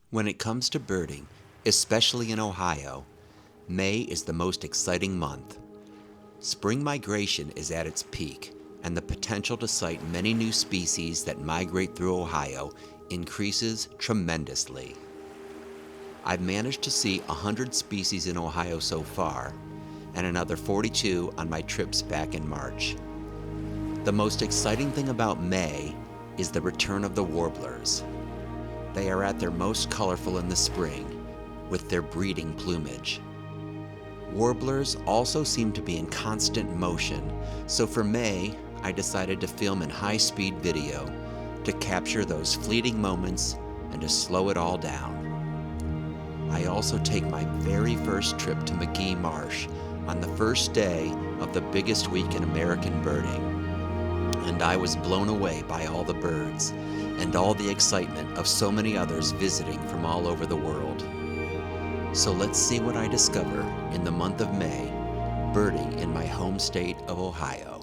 When it comes to birding, especially in Ohio, May is the most exciting month. Spring migration is at its peak, and the potential to sight many new species that migrate through Ohio increases tremendously. I've managed to see 100 species in Ohio so far, and another 42 on my trips back in March. The most exciting thing about May is the return of the warblers. They are at their most colorful in the spring, with their breeding plumage. Warblers also seem to be in constant motion, so for May, I decided to film in high-speed video to capture those fleeting moments and to slow it all down. I also take my very first trip to Magee Marsh on the first day of the biggest week in American birding, and I was blown away by all the birds and all the excitement of so many others visiting from all over the world. So let's see what I discover in the month of May, birding in my home state of Ohio.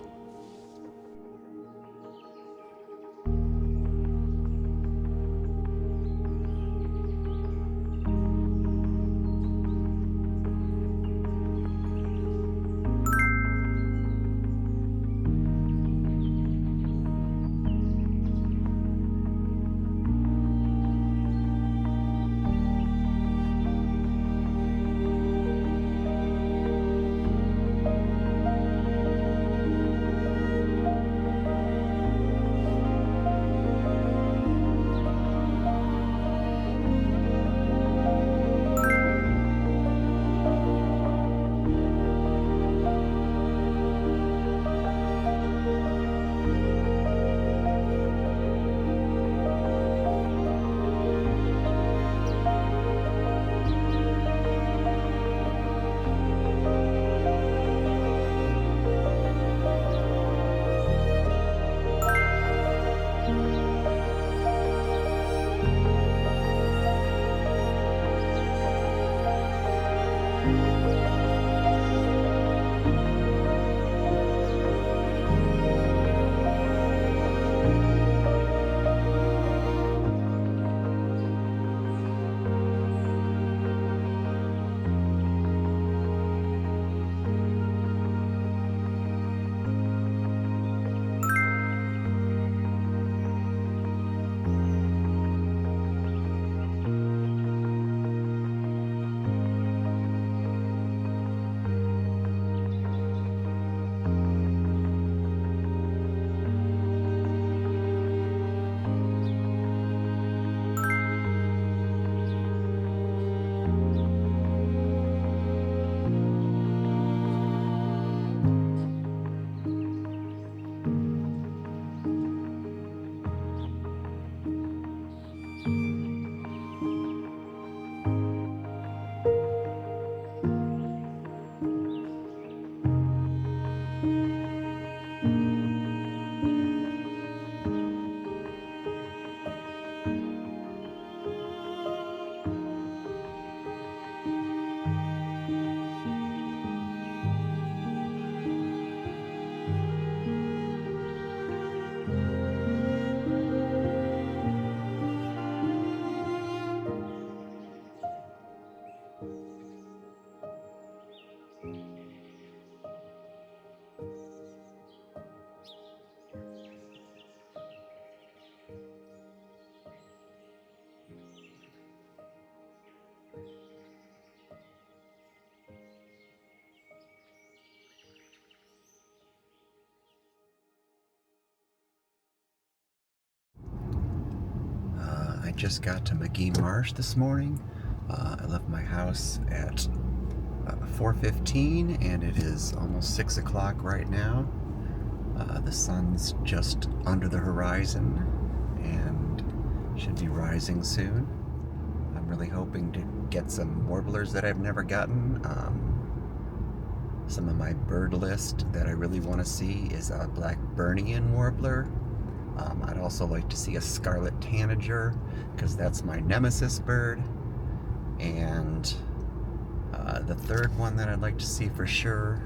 I just got to Magee Marsh this morning. I left my house at 4:15 and it is almost 6 o'clock right now. The sun's just under the horizon and should be rising soon. I'm really hoping to get some warblers that I've never gotten. Some of my bird list that I really want to see is a black Burnian warbler. I'd also like to see a scarlet tanager because that's my nemesis bird. And the third one that I'd like to see for sure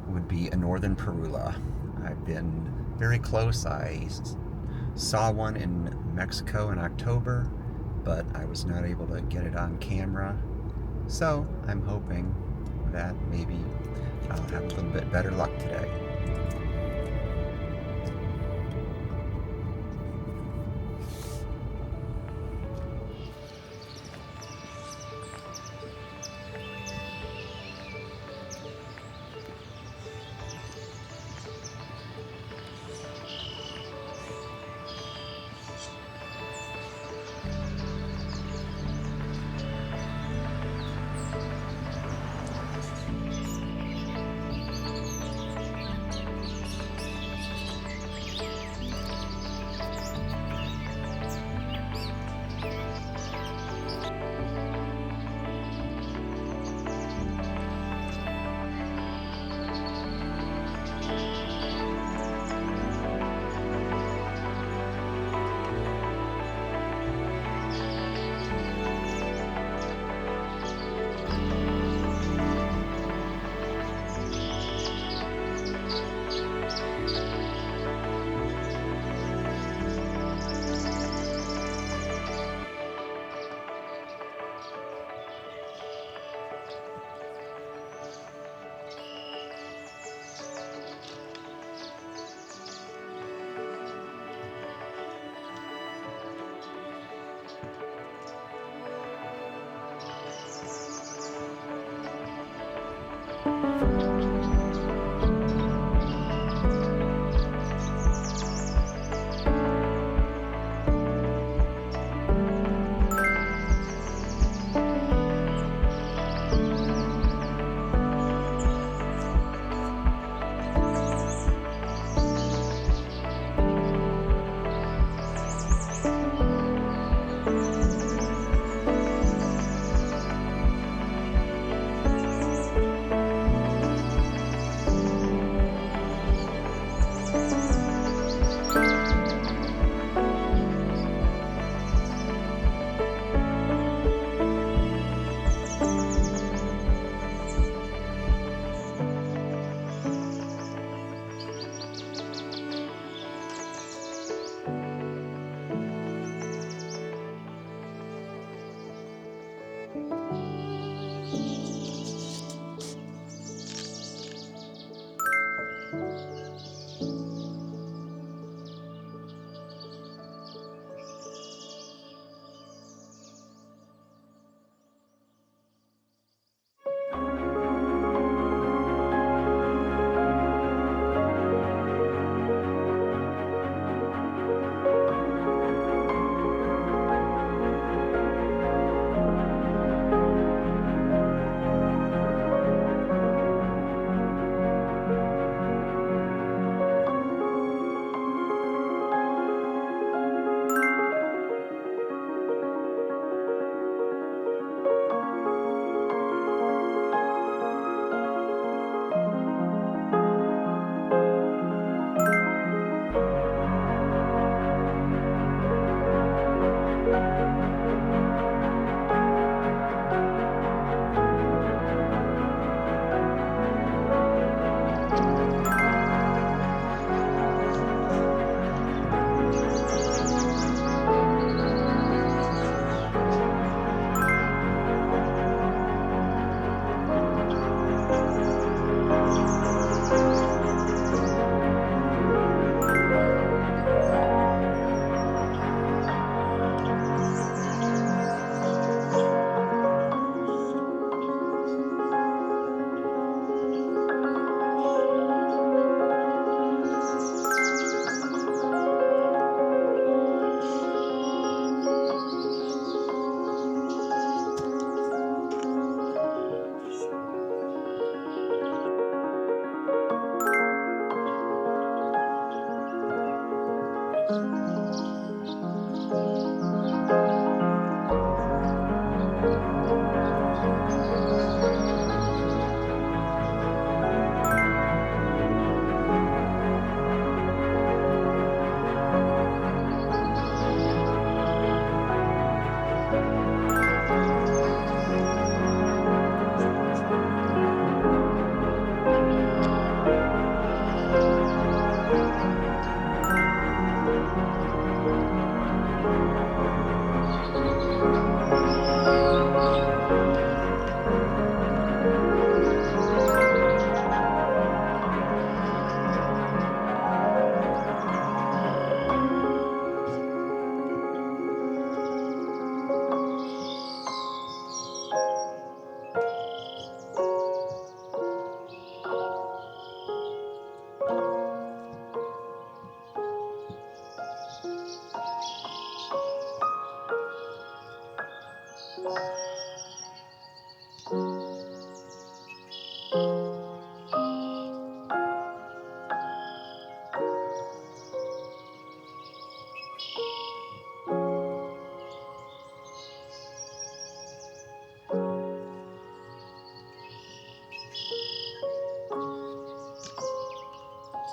would be a northern parula. I've been very close. I saw one in Mexico in October but I was not able to get it on camera. So I'm hoping that maybe I'll have a little bit better luck today.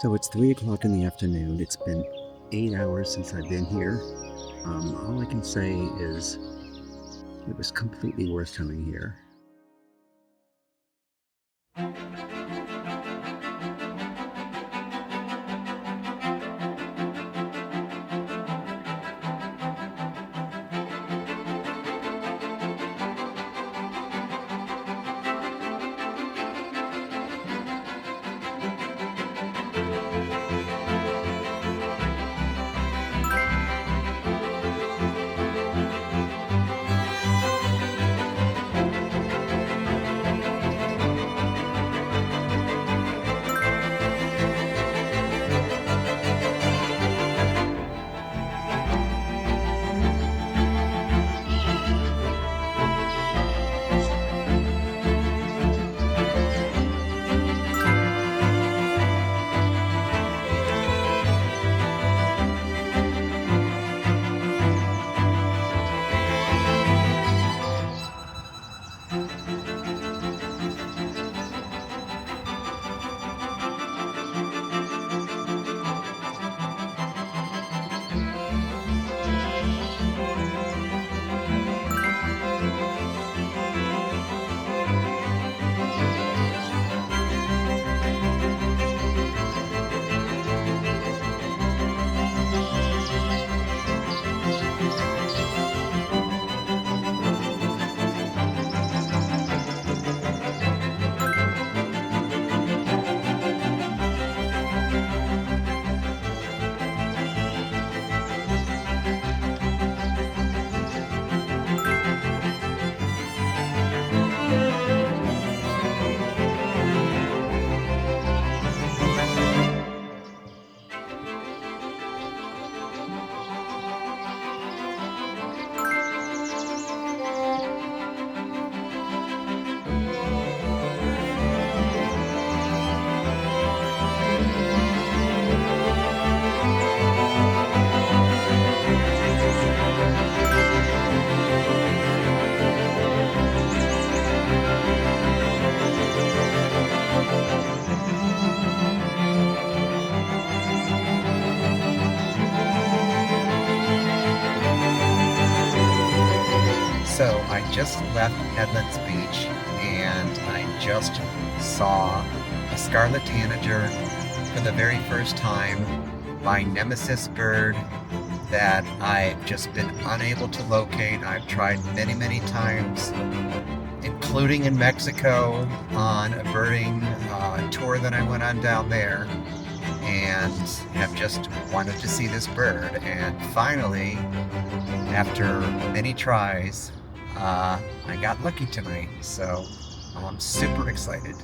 So it's 3 o'clock in the afternoon. It's been 8 hours since I've been here. All I can say is it was completely worth coming here. So I just left Headlands Beach and I just saw a scarlet tanager for the very first time, my nemesis bird that I've just been unable to locate. I've tried many, many times, including in Mexico on a birding tour that I went on down there, and have just wanted to see this bird. And finally, after many tries, I got lucky tonight, so I'm super excited.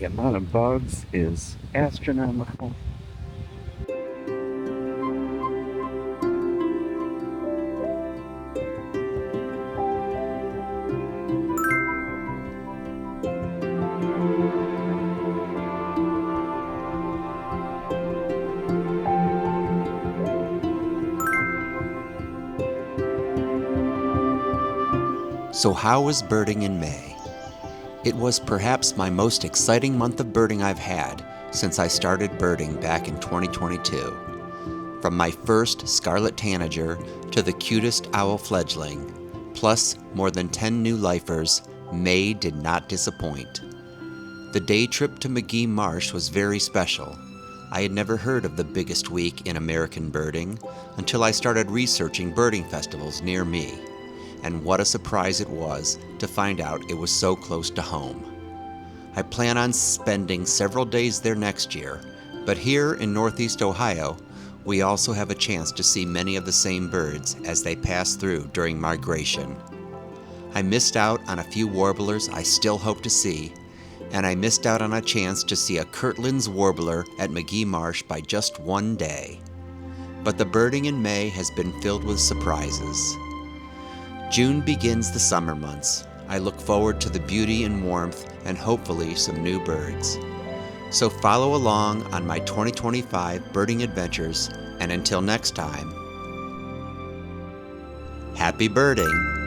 The amount of bugs is astronomical. So how was birding in May? It was perhaps my most exciting month of birding I've had since I started birding back in 2022. From my first scarlet tanager to the cutest owl fledgling, plus more than 10 new lifers, May did not disappoint. The day trip to Magee Marsh was very special. I had never heard of the biggest week in American birding until I started researching birding festivals near me. And what a surprise it was to find out it was so close to home. I plan on spending several days there next year, but here in Northeast Ohio, we also have a chance to see many of the same birds as they pass through during migration. I missed out on a few warblers I still hope to see, and I missed out on a chance to see a Kirtland's warbler at Magee Marsh by just one day. But the birding in May has been filled with surprises. June begins the summer months. I look forward to the beauty and warmth and hopefully some new birds. So follow along on my 2025 birding adventures, and until next time, happy birding!